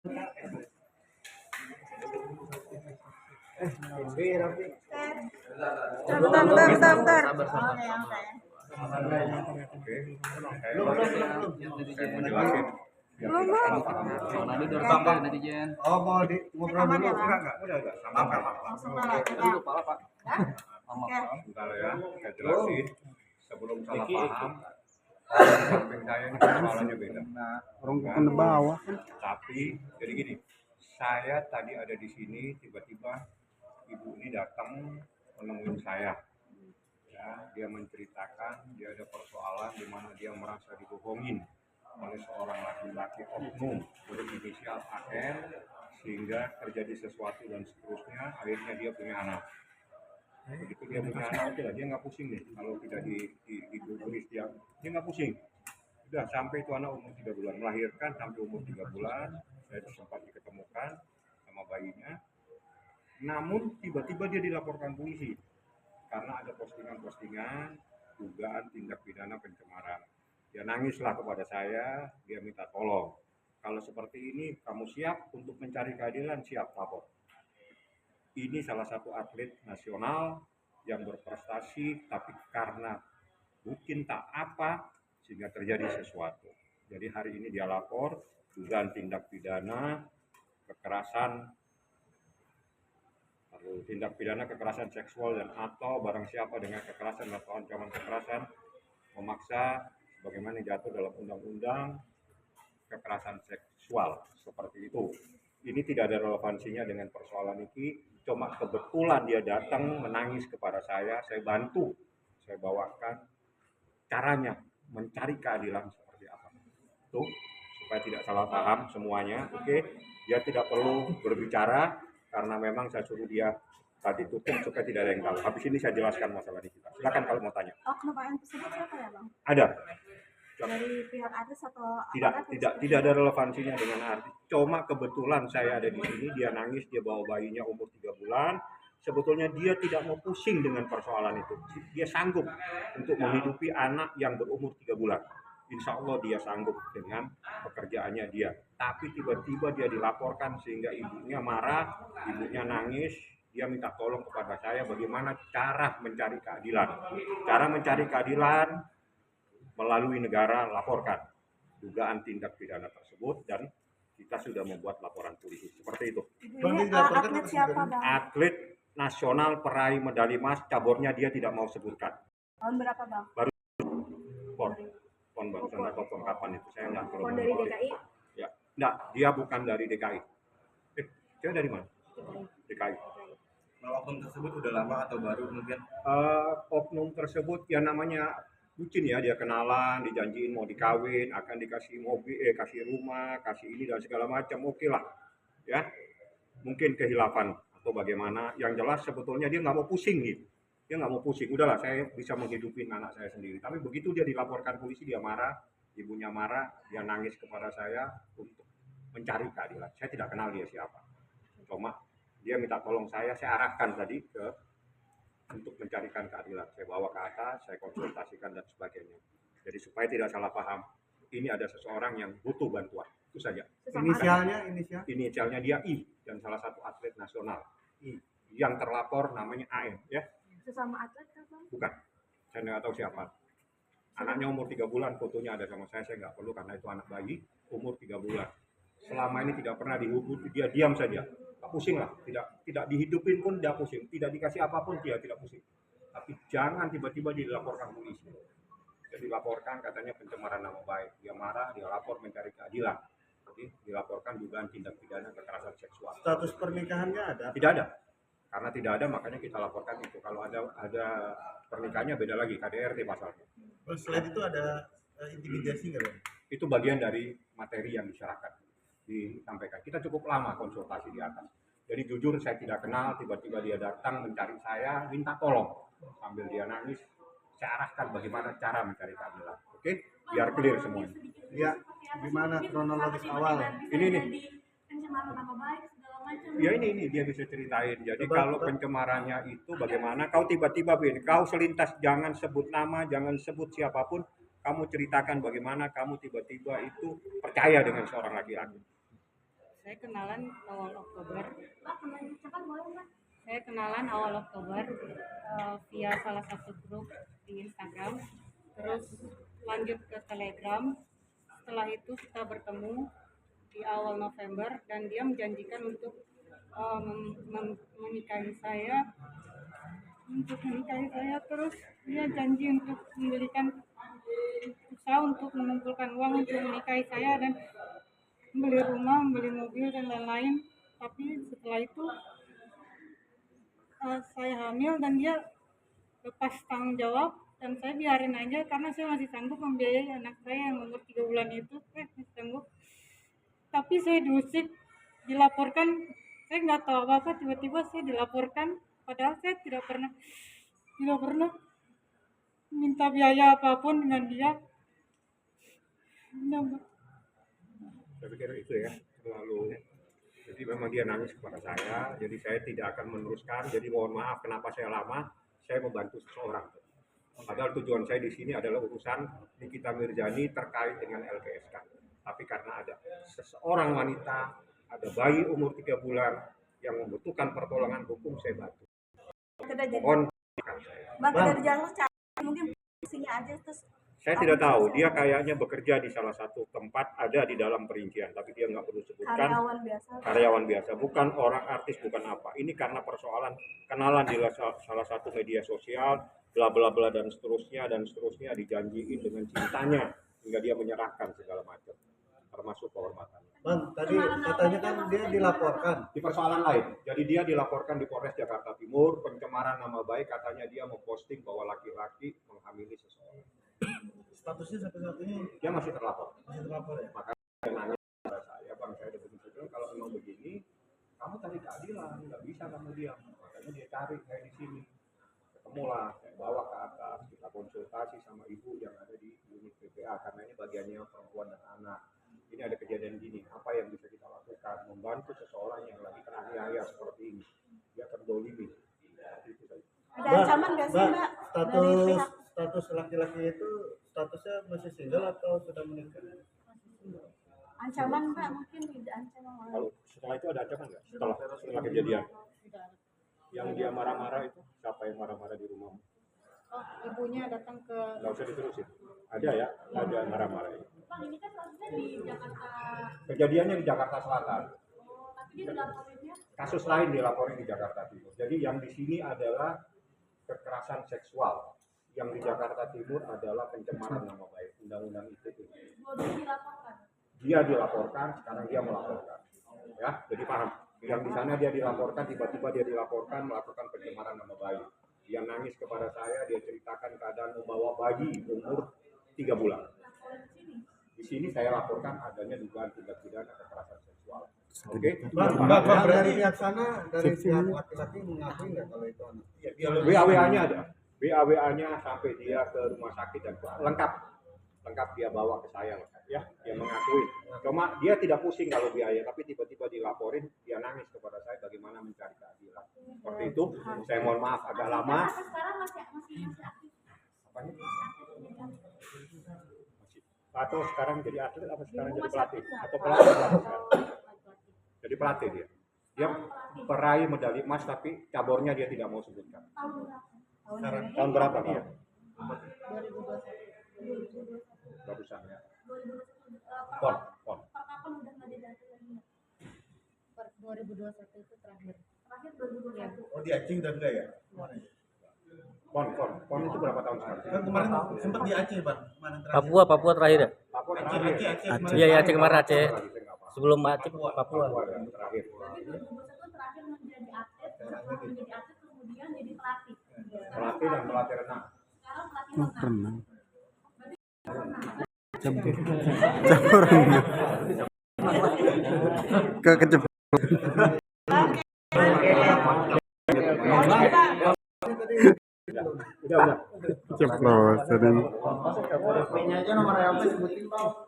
Bentar. Oh, mau di ngobrol dulu? Enggak, udah, sama. Dulu kepala, Pak. Bentar ya, saya jelasin sebelum salah paham. Samping saya ini persoalannya beda. Orang bukan di bawah. Tapi jadi gini, saya tadi ada di sini, tiba-tiba ibu ini datang menemui saya. Ya, dia menceritakan dia ada persoalan di mana dia merasa dibohongin oleh seorang laki-laki oknum berinisial AN, sehingga terjadi sesuatu dan seterusnya. Akhirnya dia punya anak. Begitu dia punya anak, udah dia nggak pusing nih kalau tidak diguris dia nggak pusing. Udah sampai itu anak umur 3 bulan, melahirkan sampai umur 3 bulan, saya sempat diketemukan sama bayinya. Namun tiba-tiba dia dilaporkan polisi karena ada postingan-postingan dugaan tindak pidana pencemaran. Dia nangislah kepada saya, dia minta tolong. Kalau seperti ini, kamu siap untuk mencari keadilan? Siap, lapor. Ini salah satu atlet nasional yang berprestasi, tapi karena mungkin tak apa, sehingga terjadi sesuatu. Jadi hari ini dia lapor, dugaan tindak pidana kekerasan, tindak pidana kekerasan seksual dan atau barang siapa dengan kekerasan atau ancaman kekerasan memaksa sebagaimana diatur dalam undang-undang kekerasan seksual seperti itu. Ini tidak ada relevansinya dengan persoalan ini, cuma kebetulan dia datang menangis kepada saya bantu, saya bawakan caranya mencari keadilan seperti apa. Tuh, supaya tidak salah paham semuanya, oke? Dia tidak perlu berbicara karena memang saya suruh dia tadi tutup supaya tidak ada yang tahu. Habis ini saya jelaskan masalah ini kita. Silakan kalau mau tanya. Oknum yang tersebut siapa ya, Bang? Ada. Dari pihak artis atau tidak ada relevansinya dengan artis. Cuma kebetulan saya ada di sini, dia nangis, dia bawa bayinya umur 3 bulan. Sebetulnya dia tidak mau pusing dengan persoalan itu. Dia sanggup untuk menghidupi anak yang berumur 3 bulan. Insya Allah dia sanggup dengan pekerjaannya dia. Tapi tiba-tiba dia dilaporkan sehingga ibunya marah, ibunya nangis. Dia minta tolong kepada saya bagaimana cara mencari keadilan. Cara mencari keadilan melalui negara, laporkan dugaan tindak pidana tersebut dan kita sudah membuat laporan polisi. Seperti itu. Atlet siapa, Bang? Atlet nasional peraih medali emas, cabornya dia tidak mau sebutkan. Tahun berapa, Bang? Baru pon barusan atau pon kapan itu saya nggak tahu. Pon dari DKI? Ya, enggak, dia bukan dari DKI. Dia dari mana? DKI. Oknum tersebut udah lama atau baru mungkin? Oknum tersebut ya namanya bucin ya, dia kenalan, dijanjiin mau dikawin, akan dikasih mobil, kasih rumah, kasih ini dan segala macam, oke lah, ya. Mungkin kehilafan atau bagaimana, yang jelas sebetulnya dia nggak mau pusing gitu. Dia nggak mau pusing, udahlah saya bisa menghidupi anak saya sendiri. Tapi begitu dia dilaporkan polisi, dia marah, ibunya marah, dia nangis kepada saya untuk mencari keadilan. Saya tidak kenal dia siapa. Cuma dia minta tolong saya arahkan tadi untuk mencarikan keadilan. Saya bawa ke atas, saya konsultasikan dan sebagainya. Jadi supaya tidak salah paham, ini ada seseorang yang butuh bantuan. Itu saja. Inisialnya dia I dan salah satu atlet nasional. I. Yang terlapor namanya AM ya. Sesama atlet kan, Bang? Bukan. Saya nggak tahu siapa. Anaknya umur 3 bulan, fotonya ada sama saya nggak perlu karena itu anak bayi umur 3 bulan. Selama ini tidak pernah dihubungi, dia diam saja. Tak pusing lah, tidak dihidupin pun dia pusing, tidak dikasih apapun dia tidak pusing. Tapi jangan tiba-tiba dilaporkan polisi. Jadi dilaporkan katanya pencemaran nama baik, dia marah, dia lapor mencari keadilan. Jadi dilaporkan dugaan tindak pidana kekerasan seksual. Status pernikahannya ada? Tidak ada, karena tidak ada makanya kita laporkan itu. Kalau ada pernikahannya beda lagi, KDRT pasalnya. Selain itu ada intimidasi nggak, Bang? Itu bagian dari materi yang disampaikan. Kita cukup lama konsultasi di atas. Jadi jujur saya tidak kenal, tiba-tiba dia datang mencari saya, minta tolong. Sambil dia nangis, saya arahkan bagaimana cara mencari keadilan. Oke? Biar clear semuanya. Ya, gimana kronologis awal? Ini nih. Pencemaran nama baik segala macam. Ya ini dia bisa ceritain. Jadi kalau pencemarannya itu bagaimana kau tiba-tiba kau selintas, jangan sebut nama, jangan sebut siapapun, kamu ceritakan bagaimana kamu tiba-tiba itu percaya dengan seorang laki-laki. Saya kenalan awal Oktober. Mbak, kenalin cepat boleh Mbak? Saya kenalan awal Oktober via salah satu grup di Instagram. Terus lanjut ke Telegram. Setelah itu kita bertemu di awal November dan dia menjanjikan untuk menikahi saya. Terus dia janji untuk memberikan usaha untuk mengumpulkan uang untuk menikahi saya dan membeli rumah, membeli mobil dan lain-lain. Tapi setelah itu saya hamil dan dia lepas tanggung jawab dan saya biarin aja karena saya masih sanggup membiayai anak saya yang umur 3 bulan itu. Masih sanggup. Tapi saya diusik, dilaporkan, saya nggak tahu apa-apa, tiba-tiba saya dilaporkan padahal saya tidak pernah minta biaya apapun dengan dia. Saya pikir itu ya terlalu. Jadi memang dia nangis kepada saya, jadi saya tidak akan meneruskan. Jadi mohon maaf kenapa saya lama, saya membantu seseorang. Padahal tujuan saya di sini adalah urusan Nikita Mirzani terkait dengan LPSK. Tapi karena ada seseorang wanita, ada bayi umur 3 bulan yang membutuhkan pertolongan hukum, saya bantu. Mohon Mbak, dari jalur mungkin isinya aja terus. saya tidak tahu, dia kayaknya bekerja di salah satu tempat, ada di dalam perincian, tapi dia nggak perlu sebutkan. Karyawan biasa, bukan orang artis, bukan apa. Ini karena persoalan kenalan di salah satu media sosial, bla bla bla dan seterusnya dijanjiin dengan cintanya hingga dia menyerahkan segala macam, termasuk kehormatannya. Bang, tadi katanya kan dia dilaporkan. Di persoalan lain, jadi dia dilaporkan di Polres Jakarta Timur, pencemaran nama baik, katanya dia memposting bahwa laki-laki menghamili seseorang. Statusnya sampai saat ini Dia masih terlapor. ya? Maka dia nanya kepada saya, bang saya ada begitu, kalau memang begini, kamu cari keadilan, nggak bisa kamu diam. Makanya dia cari saya di sini. Ketemulah, saya bawa ke atas, kita konsultasi sama ibu yang ada di unit PPA, karena ini bagiannya perempuan dan anak. Ini ada kejadian gini, apa yang bisa kita lakukan? Membantu seseorang yang lagi teraniaya seperti ini. Dia terdolimi. Itu saja. Ada ancaman nggak sih Mbak? Dari pihak Status laki-laki itu statusnya masih single atau sudah menikah? ancaman Mbak, mungkin tidak ancaman. Kalau setelah itu ada ancaman nggak? Setelah kejadian yang dia marah-marah itu, siapa yang marah-marah di rumah? Oh, ibunya datang ke Nggak usah diterusin. Ada ya, ada marah-marah. Bang, ini kan kasusnya di Jakarta. Kejadiannya di Jakarta Selatan. Tapi dia dilaporinnya Kasus lain dilaporin di Jakarta Timur. Jadi yang di sini adalah kekerasan seksual. Yang di Jakarta Timur adalah pencemaran nama baik. Undang-undang ITE. dua-duanya dilaporkan. Dia dilaporkan, sekarang dia melaporkan. Ya, jadi paham. Yang di sana dia dilaporkan, tiba-tiba dia dilaporkan melakukan pencemaran nama baik. Dia nangis kepada saya, dia ceritakan keadaan membawa bayi umur 3 bulan. Di sini saya laporkan adanya dugaan tindak pidana kekerasan seksual. Oke? Bang, dari pihak sana, dari pihak laki-laki mengakui nggak kalau itu anak? WA-WA-nya ada. WA-WA-nya sampai dia ke rumah sakit dan lengkap dia bawa ke saya, ya, dia mengakui. Cuma dia tidak pusing kalau biaya, tapi tiba-tiba dilaporin, dia nangis kepada saya bagaimana mencari keadilan. Seperti itu, saya mohon maaf agak lama. Sekarang masih aktif. Apanya? Atau sekarang jadi atlet apa sekarang jadi pelatih? Atau pelatih sekarang? Jadi pelatih dia. Dia peraih medali emas tapi cabornya dia tidak mau sebutkan. Tahun berapa dia? 2021. Barusan ya. Pon. Kapan udah nggak ada data lagi? Per 2021 itu terakhir. Terakhir 2021. Oh, di Aceh udah enggak ya? Pon itu berapa tahun sekarang? Kan kemarin sempat di Aceh, Bang. Kemarin terakhir. Papua terakhir ya? Papua Aceh terakhir. kemarin. Iya, Aceh kemarin Aceh. Sebelum Aceh Papua Papua. yang terakhir. Jadi 2021 terakhir menjadi atlet, kemudian jadi pelatih. Pelatih dan pelatih renang. Sekarang pelatih renang. Udah. Ceplos tadi. HP-nya aja nomor HP sebutin Bang.